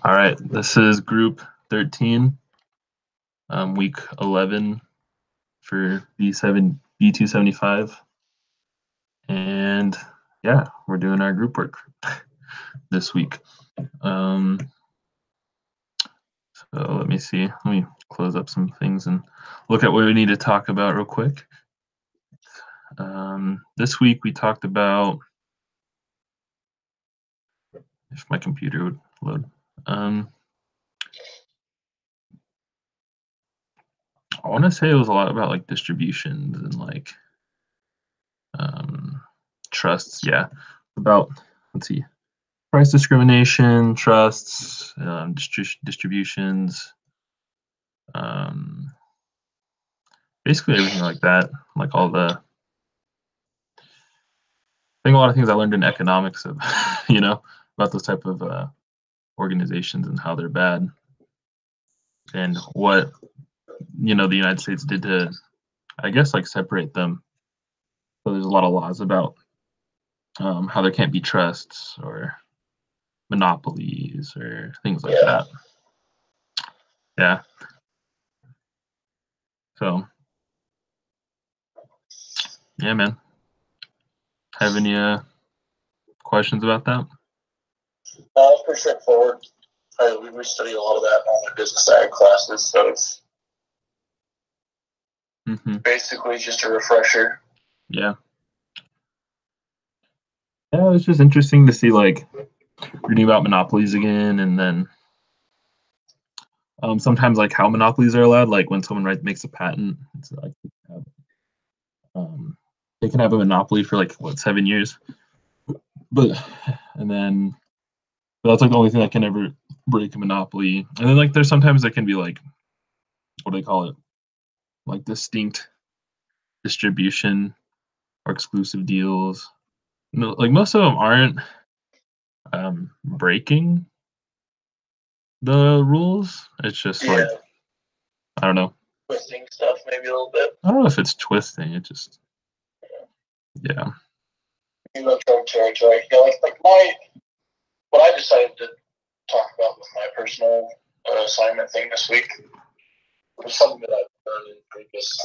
All right, this is group 13, week 11 for B275. And yeah, we're doing our group work this week. So let me see. Let me close up some things and look at what we need to talk about real quick. This week we talked about, if my computer would load. I want to say it was a lot about like distributions and like trusts. Yeah, about, let's see, price discrimination, trusts, distributions, basically everything like that. Like all the, I think a lot of things I learned in economics of, about those type of organizations and how they're bad, and what the United States did to, I guess, like separate them. So there's a lot of laws about how there can't be trusts or monopolies or things like that. Yeah. So, yeah, man. Have any questions about that? It's pretty straightforward. We study a lot of that in all my business ag classes, so it's basically just a refresher. Yeah. Yeah, it's just interesting to see, like, reading about monopolies again, and then sometimes like how monopolies are allowed. Like when someone makes a patent, it's like they can have a monopoly for like 7 years, but that's like the only thing that can ever break a monopoly. And then like there's sometimes there can be like, what do they call it, like distinct distribution or exclusive deals. No, like most of them aren't breaking the rules. It's just like, I don't know, twisting stuff maybe a little bit. I don't know if it's twisting. It just, yeah. Territory. What I decided to talk about with my personal assignment thing this week was something that I've learned in previous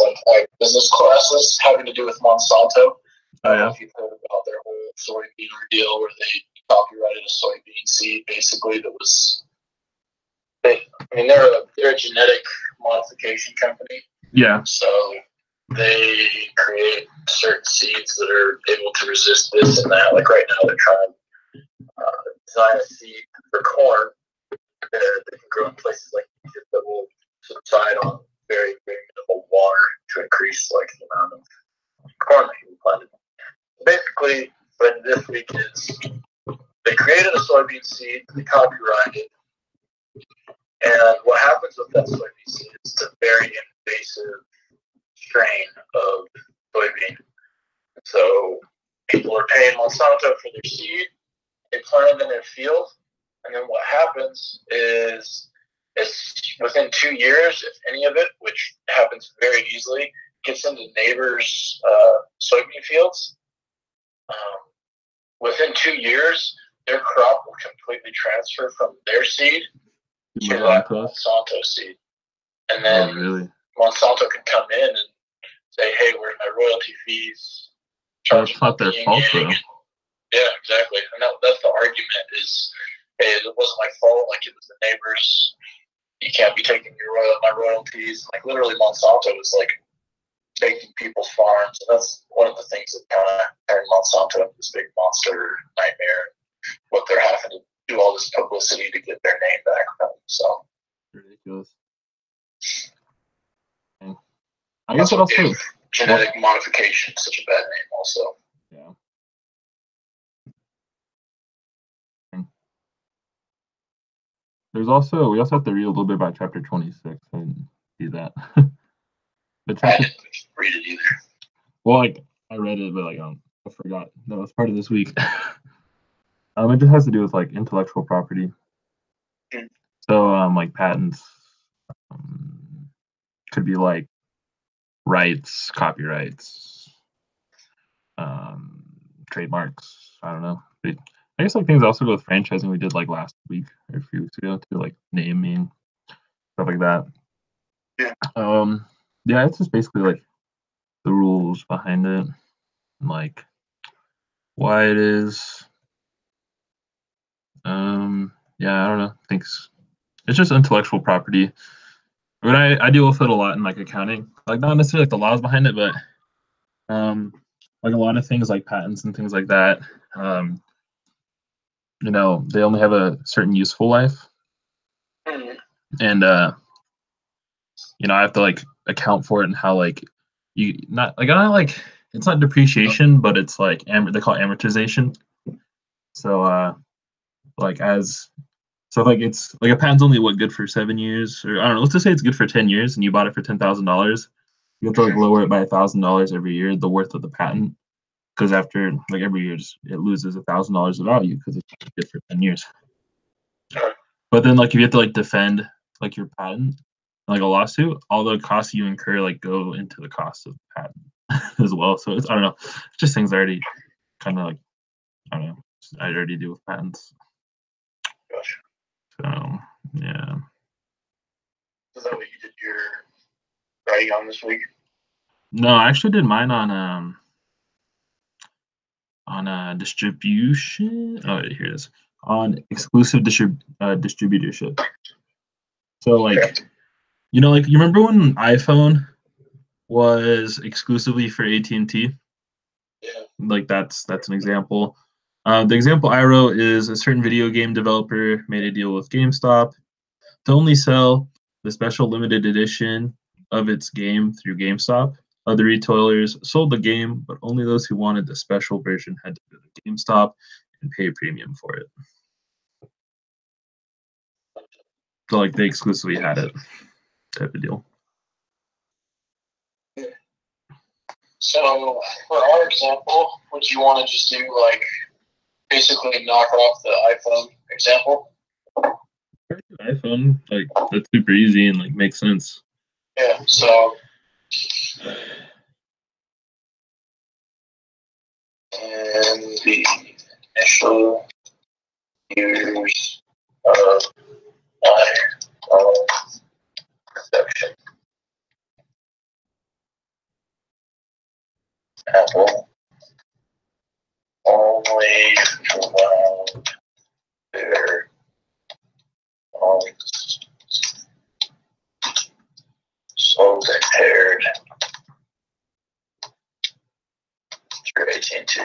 business classes having to do with Monsanto. I don't know if you've heard about their whole soybean ordeal where they copyrighted a soybean seed basically that was. They're a genetic modification company. Yeah. So they create certain seeds that are able to resist this and that. Like right now, they're trying to design a seed for corn that can grow in places like Egypt that will subside on very, very minimal water to increase like the amount of corn that can be planted. Basically, what this week is they created a soybean seed, they copyrighted, and what happens with that soybean seed is it's a very invasive strain of soybean. So people are paying Monsanto for their seed, they plant it in their field, and then what happens is within 2 years, if any of it, which happens very easily, gets into neighbors' soybean fields, within 2 years, their crop will completely transfer from their seed to that Monsanto seed. And then Monsanto can come in and say, hey, where's my royalty fees? That's not their fault, though. Yeah, exactly. And that's the argument is, hey, it wasn't my fault. Like, it was the neighbors. You can't be taking my royalties. Like, literally, Monsanto is, like, taking people's farms. And that's one of the things that kind of turned Monsanto into this big monster nightmare. What they're having to do all this publicity to get their name back from. So ridiculous. I guess what else too. Genetic modification is such a bad name, also. Yeah. We also have to read a little bit about chapter 26 and see that. But I didn't read it either. Well, like I read it, but I forgot that was part of this week. It just has to do with like intellectual property. Mm-hmm. So like patents could be like rights, copyrights, trademarks. I don't know. I guess like things also go with franchising we did like last week or a few weeks ago to like naming stuff like that. Yeah. Yeah, it's just basically like the rules behind it, and, like why it is. Yeah, I don't know. I think it's just intellectual property. I mean, I deal with it a lot in like accounting, like not necessarily like the laws behind it, but like a lot of things like patents and things like that. Um, they only have a certain useful life, Mhm. and I have to like account for it and how like you not like I don't like it's not depreciation, but it's like they call it amortization. So like as so like it's like a patent's only what good for 7 years, or I don't know. Let's just say it's good for 10 years, and you bought it for $10,000. You have to like lower it by $1,000 every year, the worth of the patent, because after like every year it loses $1,000 of value because it's good for 10 years. But then like if you have to like defend like your patent, like a lawsuit, all the costs you incur like go into the cost of the patent as well. So it's I don't know, it's just things I already kind of like I don't know. I already do with patents. Gotcha. So yeah. Is that what you did your writing on this week? No, I actually did mine on distribution. Oh, here it is. On exclusive distributorship. So like like you remember when iPhone was exclusively for AT&T? Yeah. Like that's an example. The example I wrote is a certain video game developer made a deal with GameStop to only sell the special limited edition of its game through GameStop. Other retailers sold the game, but only those who wanted the special version had to go to GameStop and pay a premium for it. So like they exclusively had it, type of deal. So for our example, would you want to just do like basically knock off the iPhone example? iPhone, like that's super easy and like makes sense. Yeah. So and the initial years of iPhone production, Apple only allowed their phones sold and paired through AT&T.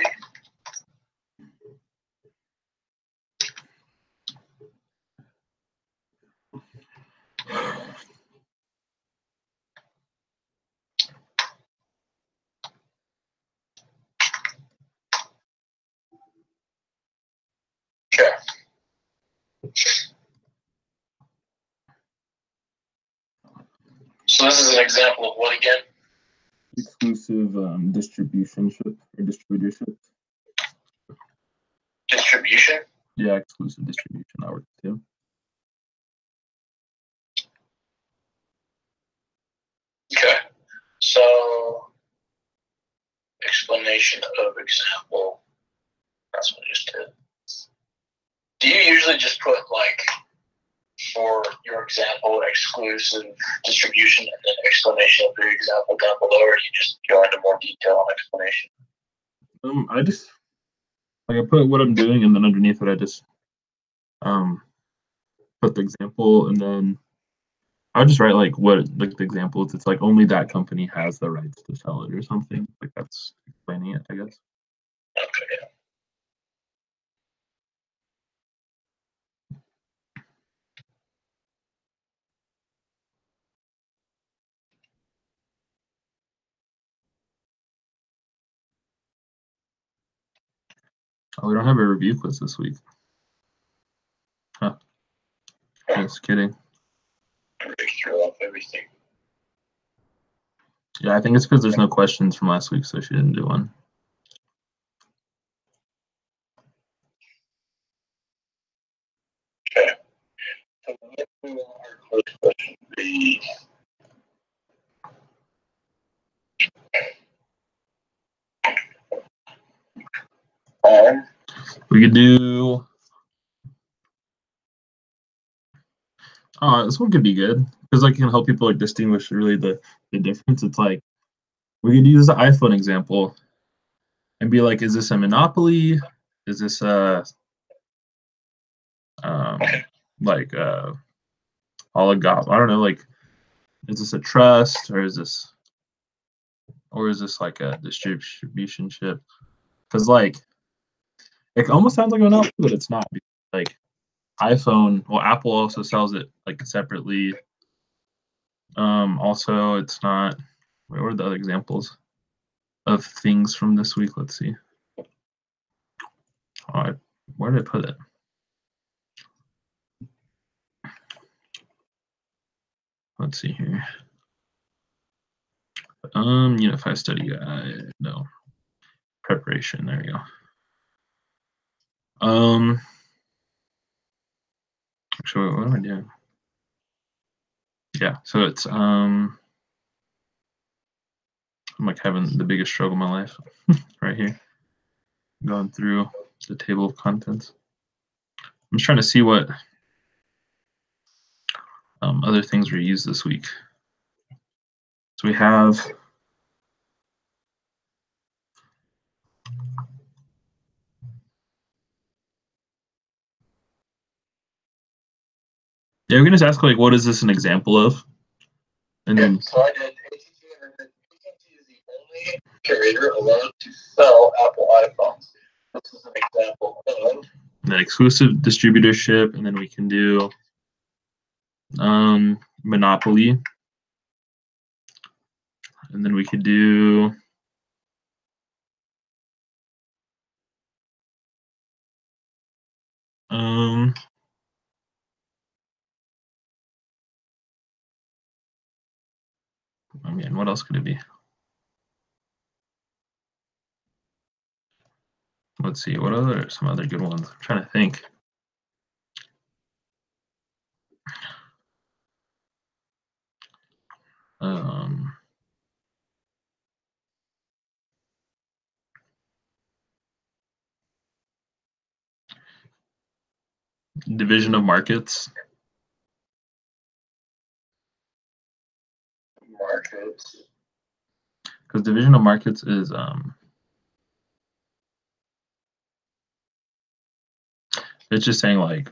Okay. So this is an example of what again? Exclusive distributionship or distributorship. Distribution? Yeah, exclusive distribution. That works too. Okay. So explanation of example. That's what I just did. Do you usually just put like for your example exclusive distribution and then explanation of your example down below, or do you just go into more detail on explanation? I just like I put what I'm doing, and then underneath it, I just put the example, and then I would just write like what like the example is. It's like only that company has the rights to sell it or something. Like that's explaining it, I guess. Okay. Yeah. Oh, we don't have a review quiz this week. Huh. Just kidding. Throw off everything. Yeah, I think it's because there's no questions from last week, so she didn't do one. Okay. So what will our first question be? We could do. This one could be good because like it can help people like distinguish really the difference. It's like we could use the iPhone example and be like, is this a monopoly? Is this a um, like oligop? I don't know. Like, is this a trust or is this like a distribution ship? Because like it almost sounds like a monopoly, but it's not. Like iPhone, well, Apple also sells it like separately. Also, it's not. What were the other examples of things from this week? Let's see. Where did I put it? Let's see here. Unit 5 study guide. No. Preparation. There we go. Actually, what am I doing? Yeah, so it's I'm like having the biggest struggle in my life right here. Going through the table of contents. I'm just trying to see what other things were used this week. So we have we're gonna just ask like, what is this an example of? And then so I did AT&T, and then AT&T is the only carrier allowed to sell Apple iPhones. This is an example of the exclusive distributorship, and then we can do monopoly, and then we could do I mean, what else could it be? Let's see, what other some other good ones? I'm trying to think. Division of markets. Because division of markets is it's just saying like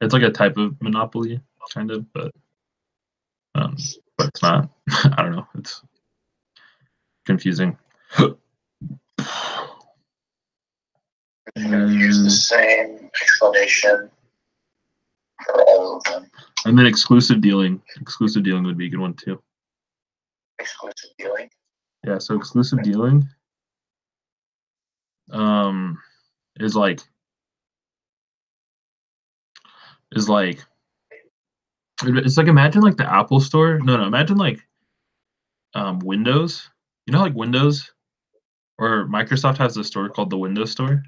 it's like a type of monopoly kind of, but it's not. I don't know. It's confusing. Use the same explanation for all of them. And then exclusive dealing. Exclusive dealing would be a good one too. Exclusive dealing. Yeah, so exclusive dealing is like it's like imagine like the Apple store. No, imagine like Windows. You know like Windows or Microsoft has a store called the Windows Store.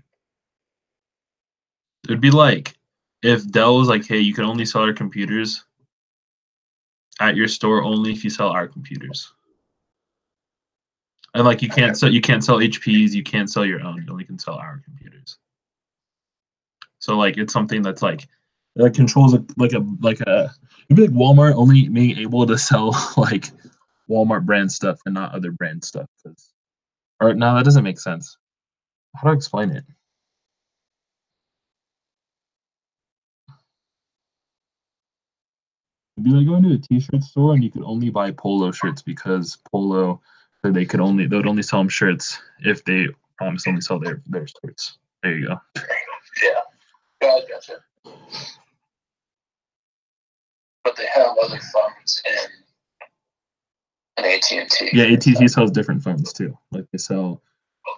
It'd be like if Dell was like, hey, you can only sell our computers at your store only if you sell our computers. And like you can't sell HPs, you can't sell your own, you only can sell our computers. So like it's something that's like that controls it'd be like Walmart only being able to sell like Walmart brand stuff and not other brand stuff. Or no, that doesn't make sense. How do I explain it? It'd be like going to a t-shirt store and you could only buy polo shirts because polo they would only sell them shirts if they promise only sell their shirts. There you go. Yeah. Gotcha. But they have other phones in AT&T. Yeah, AT&T sells different phones too. Like they sell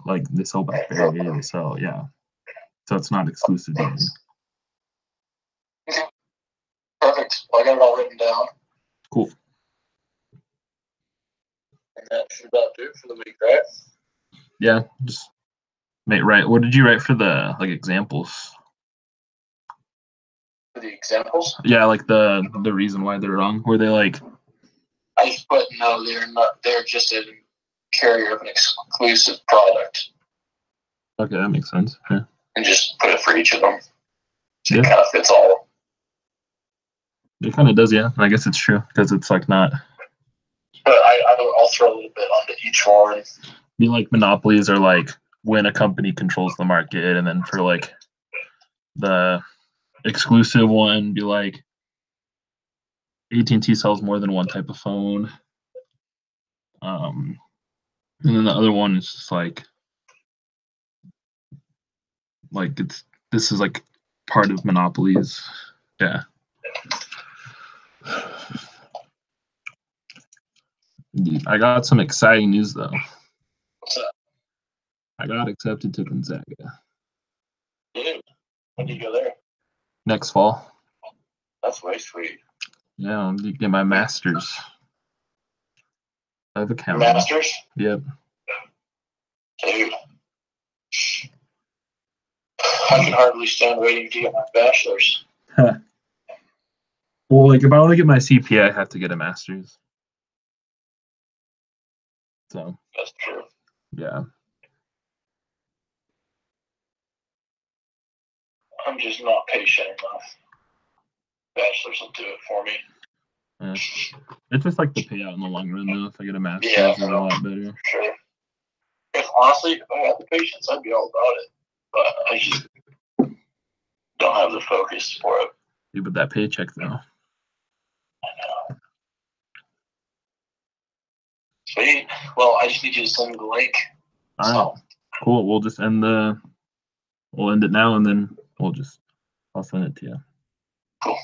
BlackBerry, they sell So it's not exclusive dealing. Perfect. Well, I got it all written down. Cool. And that should about do it for the week, right? Yeah, just right. What did you write for the like examples? For the examples? Yeah, like the reason why they're wrong. Were they like? I just put no. They're not. They're just a carrier of an exclusive product. Okay, that makes sense. Yeah. and just put it for each of them. So Yeah. it kind of fits all. It kind of does, yeah. I guess it's true because it's like not. But I'll throw a little bit onto each one. Be like monopolies are like when a company controls the market, and then for like the exclusive one, be like AT&T sells more than one type of phone. And then the other one is just like this is like part of monopolies. Yeah. I got some exciting news though. What's that? I got accepted to Gonzaga. Dude, when do you go there? Next fall. That's way sweet. Yeah, I'm gonna get my master's of accounting. Masters? Yep. Dude. I can hardly stand waiting to get my bachelor's. Well, like if I want to get my CPA, I have to get a master's. So That's true. yeah. I'm just not patient enough. Bachelor's will do it for me. It's just like the payout in the long run though. If I get a master's, Yeah, it's a lot better. Sure. If honestly, if I had the patience, I'd be all about it. But I just don't have the focus for it. Yeah, but that paycheck though. I know. Sweet. Well, I just need you to send me the link. All right. Cool. We'll just we'll end it now, and then I'll send it to you. Cool.